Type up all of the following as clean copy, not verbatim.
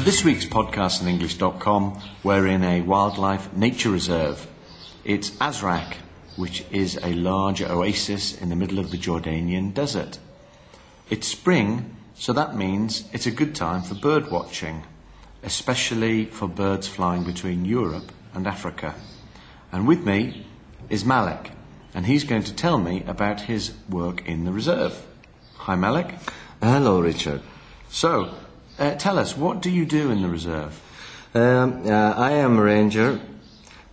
this week's podcast on English.com, we're in a wildlife nature reserve. It's Azraq, which is a large oasis in the middle of the Jordanian desert. It's spring, so that means it's a good time for bird watching, especially for birds flying between Europe and Africa. And with me is Malek, and he's going to tell me about his work in the reserve. Hi, Malek. Hello, Richard. So, tell us, what do you do in the reserve? I am a ranger.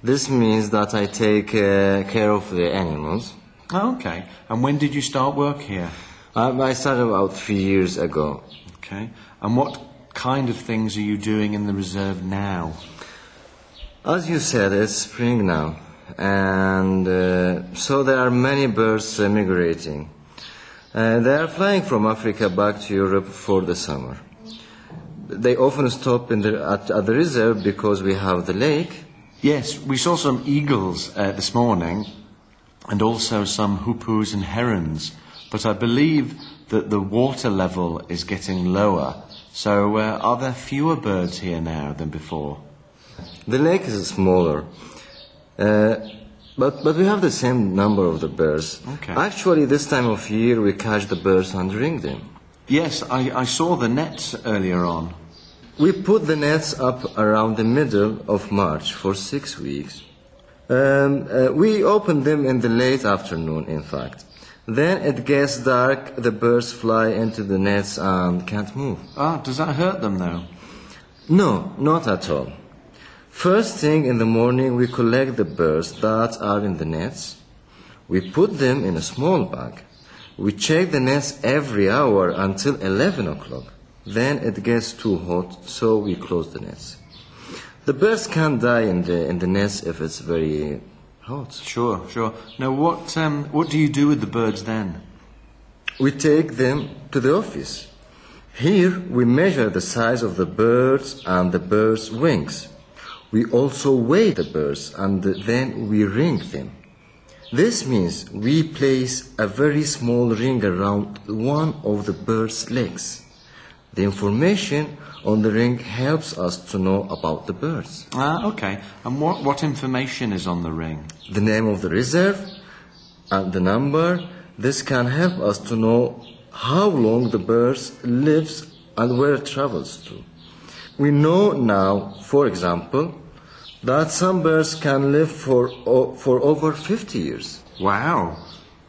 This means that I take care of the animals. Oh, okay. And when did you start work here? I started about 3 years ago. Okay. And what kind of things are you doing in the reserve now? As you said, it's spring now. And so there are many birds migrating. They are flying from Africa back to Europe for the summer. They often stop at the reserve because we have the lake. Yes, we saw some eagles this morning and also some hoopoes and herons. But I believe that the water level is getting lower. So are there fewer birds here now than before? The lake is smaller. But we have the same number of the birds. Okay. Actually, this time of year we catch the birds and ring them. Yes, I saw the nets earlier on. We put the nets up around the middle of March for 6 weeks. We open them in the late afternoon, in fact. Then it gets dark, the birds fly into the nets and can't move. Ah, does that hurt them though? No, not at all. First thing in the morning, we collect the birds that are in the nets. We put them in a small bag. We check the nets every hour until 11 o'clock. Then it gets too hot, so we close the nets. The birds can't die in the nets if it's very hot. Sure. Now, what do you do with the birds then? We take them to the office. Here, we measure the size of the birds and the birds' wings. We also weigh the birds and then we ring them. This means we place a very small ring around one of the bird's legs. The information on the ring helps us to know about the birds. Ah, okay. And what information is on the ring? The name of the reserve and the number. This can help us to know how long the bird lives and where it travels to. We know now, for example, that some birds can live for over 50 years. Wow.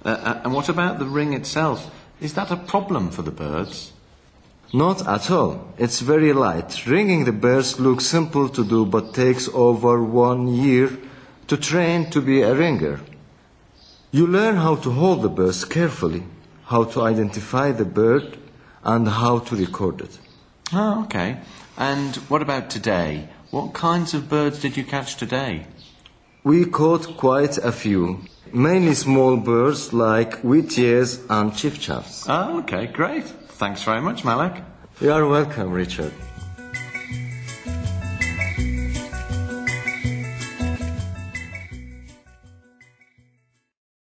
And what about the ring itself? Is that a problem for the birds? Not at all. It's very light. Ringing the birds looks simple to do, but takes over 1 year to train to be a ringer. You learn how to hold the birds carefully, how to identify the bird, and how to record it. Oh, okay. And what about today? What kinds of birds did you catch today? We caught quite a few, mainly small birds like wheatears and chiffchaffs. Oh, okay, great. Thanks very much, Malek. You are welcome, Richard.